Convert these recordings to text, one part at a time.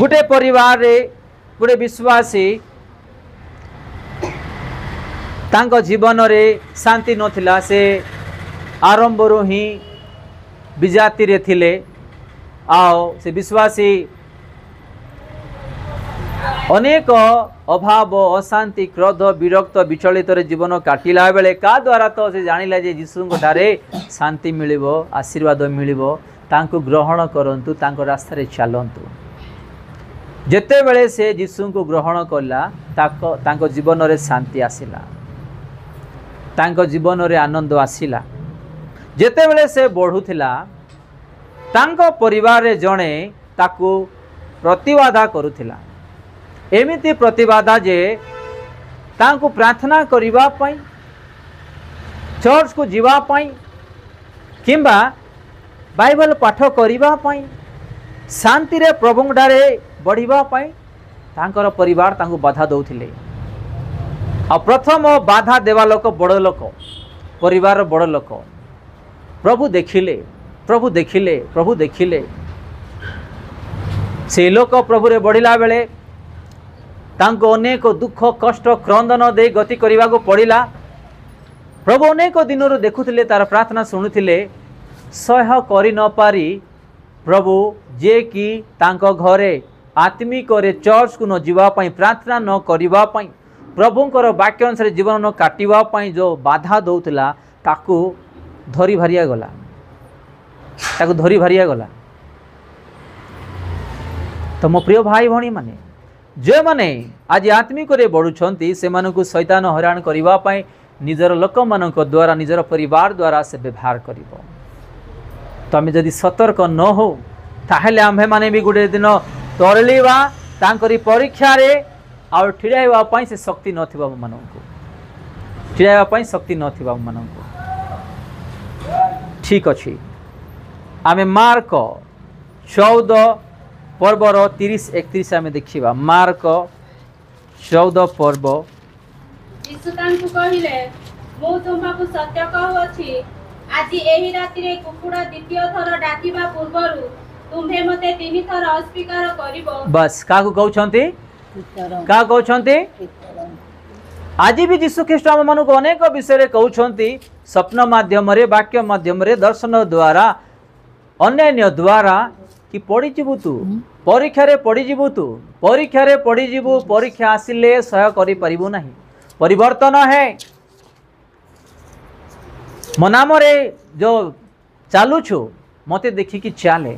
गोटे परिवार रे गोटे विश्वासी तांको जीवन रे शांति नथिला से आरंभ रो ही विजाति रे थिले आओ से विश्वासी अनेक अभाव अशांति क्रोध विरक्त विचलित जीवन काटिला बेले का द्वारा तो से जानिला जे यीशु ठारे शांति मिलिबो आशीर्वाद मिलिबो तांको ग्रहण करंतु तांको रास्ता रे चलंतु जेते बेले से यीशु को ग्रहण कला तांको जीवन रे शांति आसिला तांको जीवन रे आनंद आसिला जेते बेले से बढ़ुथिला तांको परिवार रे जणे ताकू प्रतिबाधा करुथिला एमिति प्रतिबाधा जे तांको प्रार्थना करिबा पई चर्च को जीवा पई किंबा बाइबल पाठ करिबा पई शांति रे प्रभुंडारे बढ़िबा पई तांकर परिवार तांको बाधा दउथिले आ प्रथम बाधा देवा लोक बड़ लोक परिवार बड़ लोक प्रभु देखिले प्रभु देखिले प्रभु देखिले से लोक प्रभु रे बढ़िला बेले तांको अनेक दुख कष्ट क्रंदन दे गति करने को पड़ा प्रभु अनेक दिन देखुले तार प्रार्थना शुणुले सह कर न पारी प्रभु जे कि तांको घरे आत्मिक चर्च को न जीवाई प्रार्थना न करने प्रभुंकर वाक्य अनुसार जीवन न काटापी जो बाधा दौला ताकू धरी भारिया गला ताकू धरी भारिया गला। तो मो प्रिय भाई भणी माने जो माने आज आत्मिक बढ़ुंट से शैतान हैरान करने निजर लोक मान द्वारा निजर परिवार द्वारा से व्यवहार कर तो आम जदि सतर्क न हो ताहले आम्भे माने भी गोटे दिन तरलिवा तांकरी परीक्षा रे आउ ठिड़ाइबा से शक्ति नथिबा माननकु ठिड़ाइबा शक्ति नथिबा माननकु ठीक अछि। आमे मार्क 14 पर्वर 30-31 आमे देखिबा मार्क 14 पर्व यीशु तांकु कहिले मु तुमको सत्य कहउछि आज एही राति रे कुकुड़ा द्वितीय थर डाकिबा पूर्वरु तुम्हे मते 3 थर अस्वीकार करिवो। बस काकु कहउछंती का कहउछंती आज भी यीशु ख्रीष्ट आम मानक अनेक विषय कहउछंती स्वप्न माध्यम रे वाक्य माध्यम रे दर्शन द्वारा अन्य द्वारा कि पड़ीजु तू परीक्षा रे पड़ीजु तू परीक्षा रे पड़ीजु परीक्षा आसिले सह करि परिबो नाही परिवर्तन है मो नाम रे जो चालुछु मते देखि कि चाले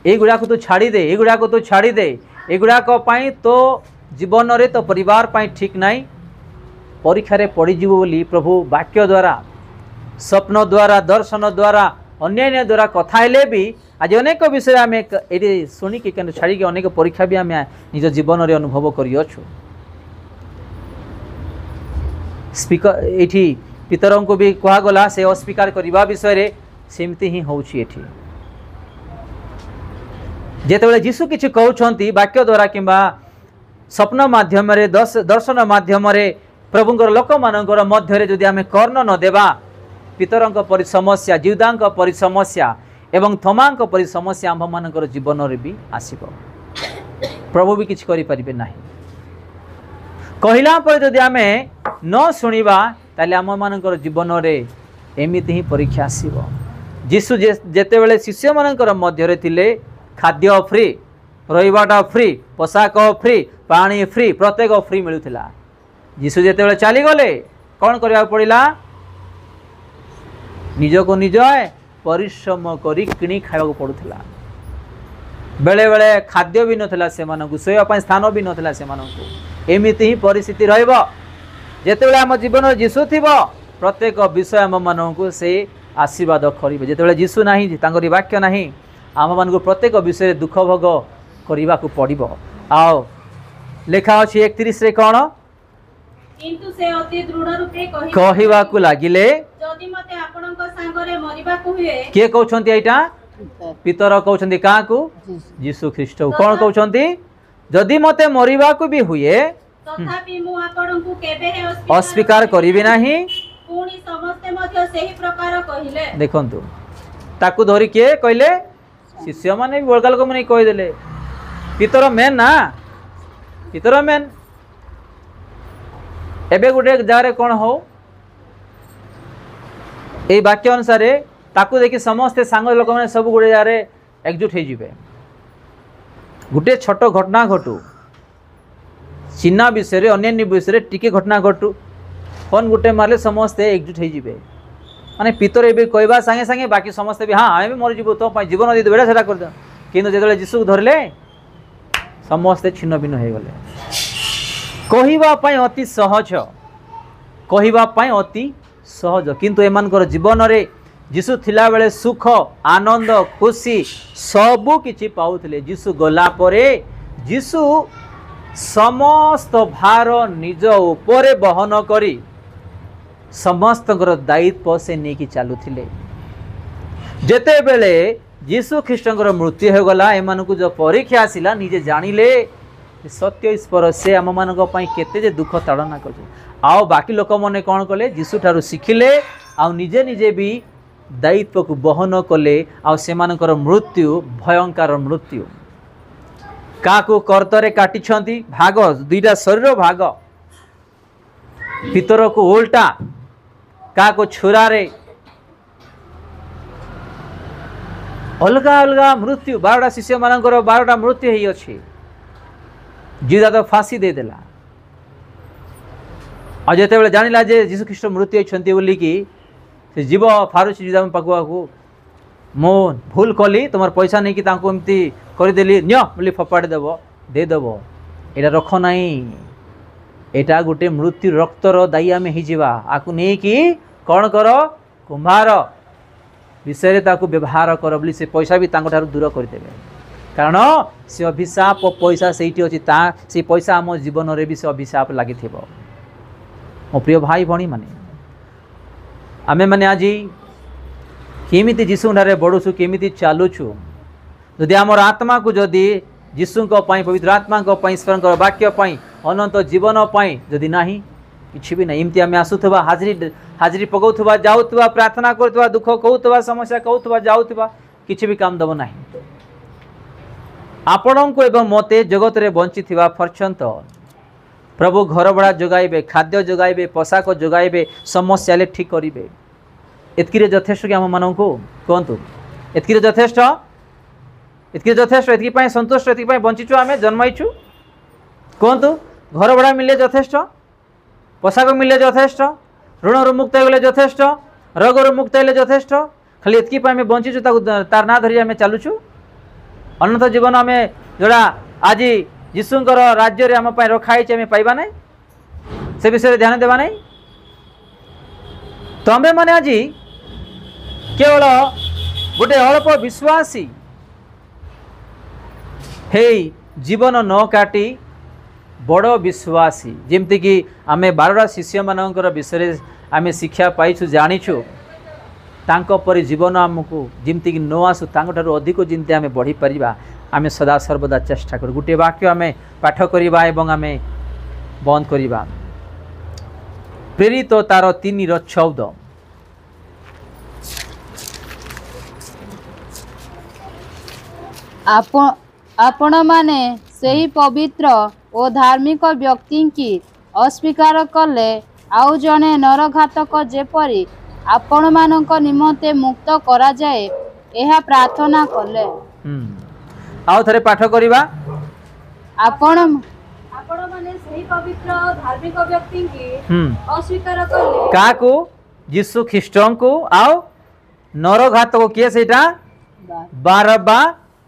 एगुड़ा को तू छाड़ी दे एगुड़ा को तू छाड़ी दे एगुड़ा को पाई तो जीवन रे तो परिवार पाई ठीक नाही परीक्षा रे पड़ीजु बोली प्रभु वाक्य द्वारा स्वप्न द्वारा दर्शन द्वारा अन्य द्वारा कथा हेले भी आज अनेक विषय आम ये शुणिकी छाड़ी अनेक परीक्षा भी आम निज जीवन में अनुभव करियछु। स्पीकर ये पितर को भी कहगला से अस्वीकार करने विषय सेमती ही होछि एठी जेतेबेले यीशु किछि कहउछंती वाक्य द्वारा किंबा स्वप्न माध्यम रे दर्शन माध्यम रे प्रभुंकर लोक मानकर मध्य रे जदि आमे कर्ण न देबा पितरंक परि समस्या जीवदांक परि समस्या एवं थमांक परि समस्या आम मानकर जीवन रे भी आसीबो प्रभु भी किछि करि परिबे नाही कहिला पर जदि आमे न सुनिबा ताले आम मानकर जीवन रे एमिति ही परीक्षा आसीबो। यीशु जेतेबेले शिष्य मानकर मध्य रे थिले खाद्य फ्री रहिबाटा फ्री पोशाक फ्री पानी फ्री प्रत्येक फ्री मिलुथिला यीशु जेतेबेले चली गले कौन करबा पड़िला निज को निज परिश्रम करी किणी खाइबा पड़ुथिला बेले बेले खाद्य भी नथिला से मानकु सोया पय स्थान भी नथिला से मानकु एमिति ही परिस्थिति रहइबो जेतेबेले हम जीवन यीशु थिबो प्रत्येक विषय आम मानकु से आशीर्वाद करिबे जेतेबेले यीशु नाही तांगरी वाक्य नाही आम मानकु प्रत्येक विषय दुख भोग करने को पड़ो। आओ लेखा अच्छी 31 रे कौन किंतु से अति दृढ़ रूपे कहवा को लगिले जदि मते आपनक संगरे मरिबा को हुए के कहउछंती एटा पितर कहउछंती का को यीशु ख्रीष्ट कौन कहउछंती जदि मते मरिबा को भी हुए तथापि मु आपनकु केबे हे अस्वीकार करिबे नाही पुनी समस्त मध्य सही प्रकार कहिले देखंतु ताकू धरि के कहले शिष्य माने भी बड़का लोक माने कहि देले पितर मेन ना पितर मेन एबे गोटे जगह कौन हो ये वाक्य अनुसार ताकू देखि समस्ते सांग लोक मैंने सब गोटे जगह एकजुट हो जिवे गोटे छोट घटना घटू चिन्ह विषय अन्य विषय टिके घटना घटू फोन गोटे मारे समस्ते एकजुट हो जिवे माने पितर ए कहवा सांगे सांगे बाकी समस्ते भी हाँ आम भी मरीजु तो जीवन दी बेड़ा से कर कि जो जीशु को धरले समस्ते छिन्न भिन्न हो गले कहवाई अति सहज कहवाई अति सहज किंतु एमानकर जीवन रे जीशु थिला बेले सुख आनंद खुशी सबू किछि पाउथिले जीशु गला परे जीशु समस्त भार निज उपरे बहन करी समस्त दायित्व से नहीं चलुथिले जेते बेले जीशु ख्रीष्टर मृत्यु हो गला एमानकु जो परीक्षा आसिला निजे जानिले सत्य ईश्वर से आम मान केते जे दुख ताड़ना कर आओ बाकी लोक मैंने कौन कले जीशु ठारू शिखिले आ निजे निजे भी दायित्व को बहन कले आ सेमानकर मृत्यु भयंकर मृत्यु काकू कर्तरे काटिछंती भाग दुईटा शरीर भाग पितर को उल्टा काकू छुरारे अलग अलग मृत्यु 12टा शिष्य मानकर 12टा मृत्यु ही अच्छी जीदा तो फांसी दे देला और जिते बड़े जानिला जे जीशु ख्रीष्ट मृत्यु होती बोलिकी से जीव फारुची जुदा पाखुआ को मो भूल कली तुम पैसा नहीं कि एमती करदेली नियो बोली फपाड़ी देव देदेव यहाँ रख नहीं यहाँ गोटे मृत्यु रक्तर दायी आम हो आकु नहीं कि कौन कर कुम्भार विषय ताकू व्यवहार कर बोली से पैसा भी ठारू दूर करदे कारण से अभिशाप पैसा से अच्छी पैसा आम जीवन रे भी से अभिशाप लगी मो प्रिय भाई भणी माने आमे माने आज केमिति जीशु ठारे बढ़ुछु केमिति चालुछु जदि आमर आत्मा को जदि जीशु पवित्र आत्मा ईश्वर वाक्य अनंत जीवन जदि नाही किछि भी नहीं एमती आम आसुवा हाजरी पकाउथुवा जाउथुवा प्रार्थना करथुवा दुख कहूथुवा समस्या कहूथुवा जाउथुवा किछि भी काम दब नाही आपण को एवं मते जगत रे बंची थिवा पर्यंत प्रभु घर भड़ा जोगाइबे खाद्य जोगाइबे पोशाक जोगाइबे समस्या ले ठीक करिबे एतकिरे यथेष्ट कि आम मानकु कहतु एतकिरे यथेष्ट एतकी पई संतुष्ट एतकी पई बंचिछु आमे जन्माइछु कहतु घर भड़ा मिले यथेष्ट पोशाक मिले यथेष्ट ऋण रु मुक्त होले यथेष्ट रोग रु मुक्त होले यथेष्ट खाली एतकी पई आमे बंचिछु तार ना धरि आमे चालुछु अनंत जीवन आम जोड़ा आज जीशुंकर राज्य रे आम रखाई आम पाइबा ना से विषय ध्यान देवा नहीं तो आम मैंने आज केवल गोटे अल्प विश्वासी हे जीवन न काटी बड़ विश्वासी जमती कि आम 12टा शिष्य मानकर विषय आम शिक्षा पाइछु जानिछु तांको परि जीवन आमको जमती कि न आसु तांको अधिक जमती आम बढ़ी पारिबा आम सदा सर्वदा चेष्टा करूँ गोटे वाक्य आम पाठ करिबा एवं आम बंद करिबा प्रेरित तार 3:14 आपण माने सही पवित्र और धार्मिक व्यक्ति की अस्वीकार कले आउ जने नरघातक जेपरी आपण मानक निमंते मुक्त करा जाए यह प्रार्थना कले आउ थरे पाठ करिबा आपण माने सही पवित्र और धार्मिक व्यक्ति की अस्वीकार कले काकू यीशु ख्रीष्टन को आउ नरघातक किए सेटा बारबा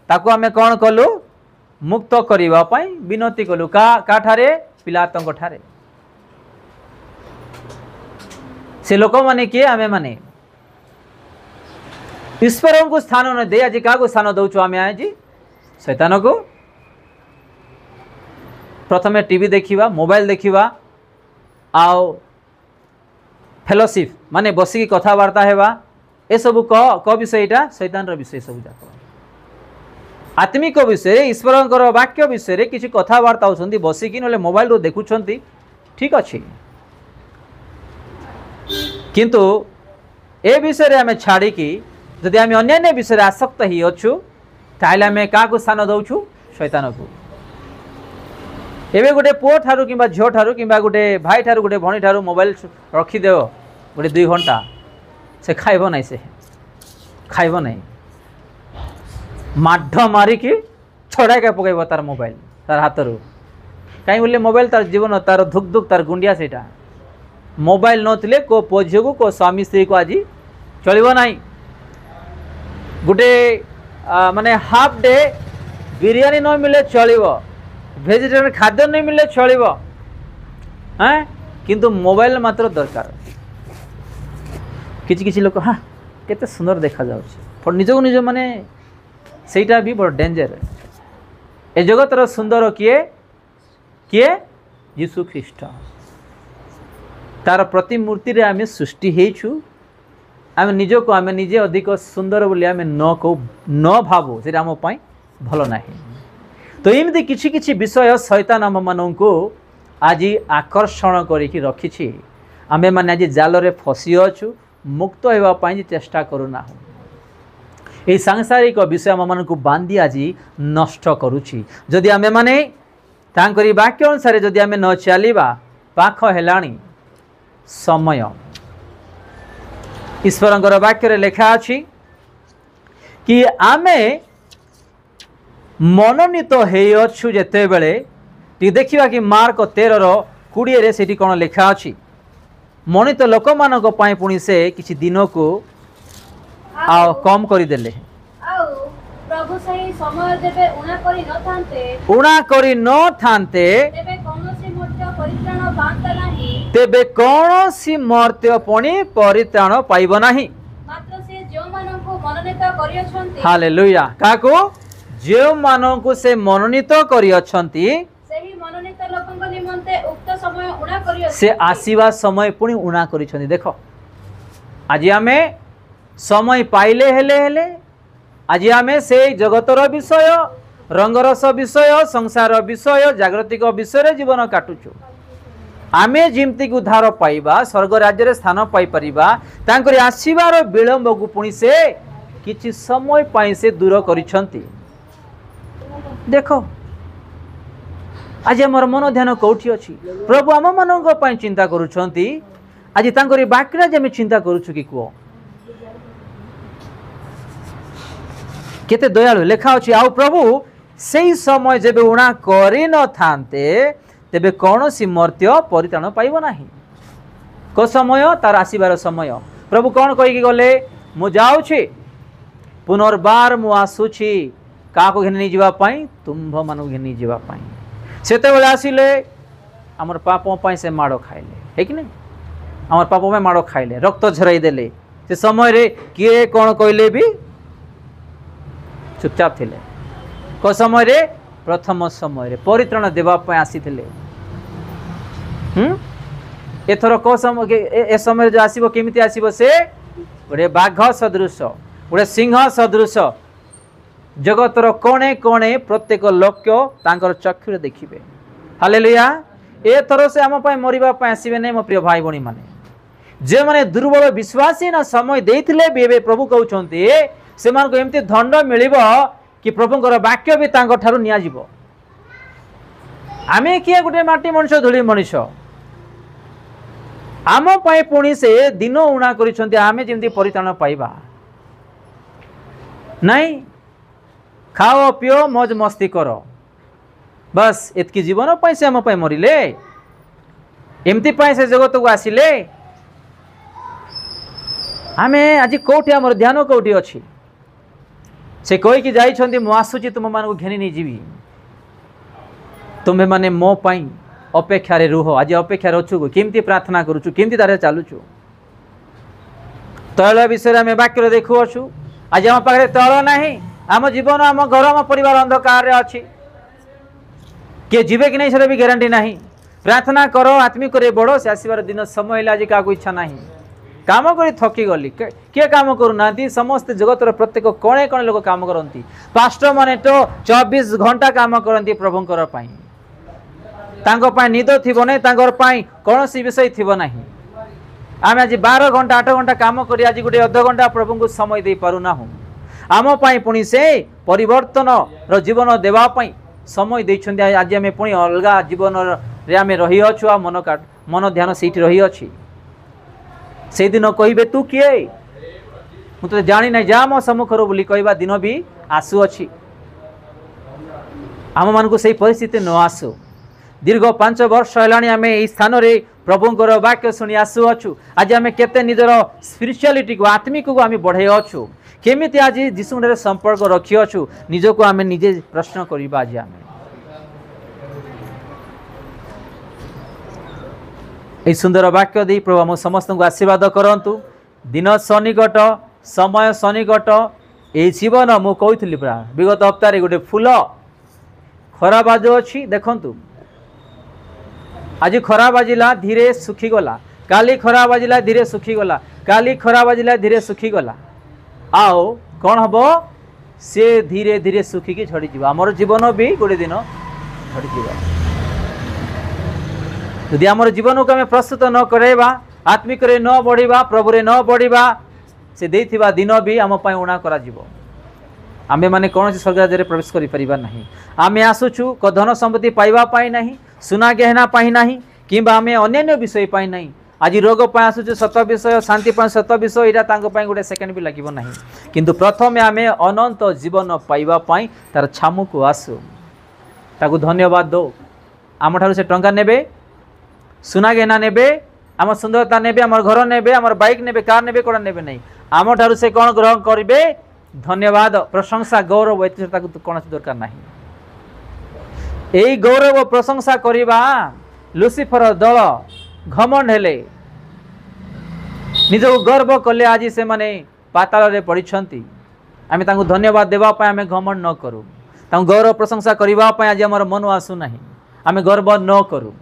ताकू आमे कौन कलु मुक्त करिबा पई विनती कलु का ठारे पिलातंक ठारे से लोक माने किए आमे माने ईश्वर को स्थान न दे आज क्या स्थान दौचु आमे आज शैतान को प्रथमे टीवी देखिबा मोबाइल देखिबा आओ फेलोशिप माने बसिकी कथबार्ता हेबा ए सब क विषय एटा शैतान रो विषय सब जाक आत्मिक विषय ईश्वर वाक्य विषय किसी कथबार्ता होती बसिकी ना मोबाइल रो देखुंट ठीक अच्छे किंतु ए विषय आम छाड़ी जदि आम अन्य विषय आसक्त ही अच्छु ताहले आम क्या स्थान दौचु शैतान को एबे गोटे पुओ ठारू किंबा झियो ठारू किंबा गोटे भाई ठारू गोटे भणी ठारू मोबाइल रखिदेव गोटे 2 घंटा से खाइब नहीं, से खाइब नहीं, माढ़ मारिकी छड़ाके पकड़ तार मोबाइल तार हाथ रू कहीं बोले मोबाइल तार जीवन तार धुक धुक तार गुंडिया सेटा मोबाइल नथिले को पुओ झियो को स्वामी स्त्री को आज चलिबो नहीं। गोटे माने हाफ डे बिरियानी न मिले चलिबो, वेजिटेरियन खाद्य नहीं मिले चलिबो, हाँ किंतु मोबाइल मात्र दरकार। किछि किछि लोक हाँ केते सुंदर देखा जाउछि निज को निज माने सेटा भी बड़ डेंजर। ए जगतर सुंदर किए किए यीशु ख्रीष्ट तार प्रतिमूर्ति रे आमे सृष्टि हेछु। आमे निज को आमे निजे अधिक सुंदर बोली आमे न भावो से आम पाई भल नाही। तो एमती किछि किछि विषय शैतान आम माननकु आज आकर्षण करिकि रखिछि। आमे माने आज जाल रे फसी अछु, मुक्त हेबा पाई चेष्टा करूना। ए सांसारिक विषय आम माननकु बांधी आज नष्ट करूछि। जदि आमे माने तांकरी वाक्य अनुसार जदि आमे न चलिबा पाख हेलाणी समय। ईश्वरंकर वाक्य लिखा अछि कि आमे मनोनीत हेयछु जेते बेले टी देखिबा कि मार्क 13:20 रे सेठी कोन लिखा अछि मनित लोक मानक पई पुनी से किछि दिन को आ कम करि देले। प्रभु सही समय देबे उणा करी न थांते तेबे कोनोसी मर्त्य परित्राण पांता नाही, तेबे कोनोसी मर्त्य पणी परित्राण पाइब नाही। मात्र से जो माननकु मनोनीत करियछंती, हालेलुया, काको जो माननकु से मनोनीत करियछंती सेही मनोनीत लोकंक निमंते उक्त समय उणा करियछंती, से आसीबा समय पुणी उणा करिछंती। देखो आज आमे समय पाइले हेले आज आमे से जगतर विषय, रंगरस विषय, संसार विषय, जागृतिक विषय रे जीवन काटुछु। आमे जिमती उद्धार पाइबा, स्वर्ग राज्य रे स्थान पाई परिबा, तांकरी आसीबार विलंब को पुणी से किछि समय पाई से दूर करिछंती। देखो आज हमर मन ध्यान कोठी अछि, प्रभु आम मानक पई चिंता करूछंती। आज तांकरी बाक्य जे हम चिंता करूछु कि को केते दयालु लेखा अछि। आउ प्रभु सेही समय जेबे उणा करि न थांते तेबे कोनोसी मर्त्य परित्राण पाइब नाही। को समय तार आसीबार समय। प्रभु कोन कहि गले मु जाउछि पुनर्बार मु आसुछि काको घेनि नै जिबा पई, तुम्भ मानु घेनि जिबा पई। सेते बेले आसिले हमर पाप पई से माडो खाइले, हे कि नै हमर पाप में माडो खाइले, रक्त झराई देले। से समय रे किए कोन कइले भी चुपचाप थिले। को समय रे प्रथम समय रे परित्राण देवा पय आसीथिले। एथर को समय ए समय जो आसीबो केमिति आसीबो से गोटे बाघ सदृश, गोटे सिंह सदृश जगतर कोणे कोणे प्रत्येक लोक तांकर चक्षुरे देखिबे। हालेलुया। एथर से आम पय मरिबा पय आसीबे नै। मो प्रिय भाई बणी माने जे माने दुर्बल विश्वासी न समय देइथिले बेबे प्रभु कहउछन्ती से मान को एमती दंड मिलिबो कि प्रभुंकर वाक्य भी तांको ठारू निया जिवो। आमे किए गुटे माटी मनुष्य धूली मनुष्य आम पय पुणी से दिन उणा करिसंती। आमे जेमती परित्राण पाइबा नहीं। खाओ पियो मौज मस्ती करो, बस एतकी जीवन पय से आम पय मरिले, एमती पय से जगत को आसिले। आमे आज कोठी हमर ध्यान कोठी अछि से कोई कि जाइछंती मु आसुची तुम मान को घेनी नहीं जीवी, तुम्हें माने मो पाई अपेक्षा रे रुह। आज अपेक्षा रछु केमती प्रार्थना करूछु, केमती तारे चालुछु। तैल विषय आम वाक्य देखु अछु। आज आम पाखे तैल नाही, आम जीवन आम घर आम परिवार अंधकार रे अछि। किए जीवे कि नहीं से भी ग्यारंटी नहीं। प्रार्थना करो, आत्मिक रे बड़ो, से आसीबार दिन समय आज क्या इच्छा नहीं। काम करी थकी गली किए काम करूना, समस्त जगतर प्रत्येक कोणे कोणे लोक काम करती। पास्टर माने तो 24 घंटा काम करती प्रभुंकर पाई। तांको पाई निद थिबो नै, तांकर पाई कोनोसी विषय थिबो नाही। आमे आज 12 घंटा 8 घंटा काम करी आज गोटे अध घंटा प्रभु को समय दे पारुना हूँ। आम पाई पुणी से परिवर्तन रो जीवन देवा पाई समय देइछन्ते आज आमे पुणी अलगा जीवन रे आमे रही अछु आ मन ध्यान सेठी रही अछि से दिन कहिबे तू किए मु तो जानी ना जा मो सम्मुखर बोली कहवा दिन भी आसु अछि आम मानकु सेही परिस्थिति न आसु दीर्घ 5 वर्ष हेलानी आमे एई स्थान रे प्रभुंकर वाक्य सुनी आसु अछु आज आमे केते निजर स्पिरिचुअलिटी को आत्मिक को आमे बढ़े अछु केमिति आज यीशु रे संपर्क रखि अछु निजको आमे निजे प्रश्न करिबा आज आमे ए सुंदर वाक्य दे प्रभु हम समस्त को आशीर्वाद करंतु दिन सनिकट समय सनिकट ए जीवन मु कहूली पूरा विगत हप्ताह गोटे फूल खरा बाजु अच्छी देखंतु आज खरा बाजिला धीरे सुखीगला काली खरा बाजिला धीरे सुखीगला काली खरा बाजिला धीरे सुखीगला आओ कौन हम से धीरे धीरे सुखिकी झड़ी जीव आमर जीवन भी गोटे दिन झड़ी जीव यदि आमर जीवन को आम प्रस्तुत न करवा आत्मिक रे न बढ़िबा प्रभु रे न बढ़िबा से देइथिबा दिन भी आम पाई उणा करा जीव आमे माने कौन स्वर्ग राज्य प्रवेश करि परिबा नहीं आमे आसुछु क धन संपत्ति पाइबा पाई नहीं सुना गहना पाई नहीं किंबा आमे अन्य विषय पाई नहीं आज रोग पाई आसुछु सत विषय शांति पाई सत विषय एटा तांको पाई गोटे सेकेंड भी लागिबो नहीं किंतु प्रथम आमे अनंत जीवन पाइबा पाई तार छामु को आसु ताकू धन्यवाद दो आम ठारू से टंका नेबे सुना गहना नेबे आम सुंदरता नेबे आम घर नेबे आम बाइक नेबे कार नेबे कोड़ा नेबे नहीं आम ठारू से कौन ग्रहण करेंगे धन्यवाद प्रशंसा गौरव एता कौन दरकार नहीं यही गौरव प्रशंसा करवा लुसिफर दल घमंड हेले निज गर्व कले आज से माने पाताल रे पड़िछंती आमे तांको धन्यवाद देवा पाए आमे घमंड न करू तांको गौरव प्रशंसा करवा पाए आज हमर मन आसु नहीं आमे गर्व न करू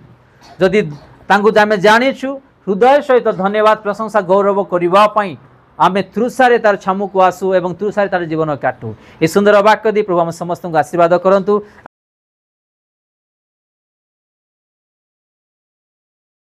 जदि तांको आमे जानिछु हृदय सहित धन्यवाद प्रशंसा गौरव करवा पाए आमे तृषारे तार छामु को आसु एवं तृषारे तार जीवन काटू ए सुंदर वाक्य दी प्रभु हम समस्त को आशीर्वाद करंतु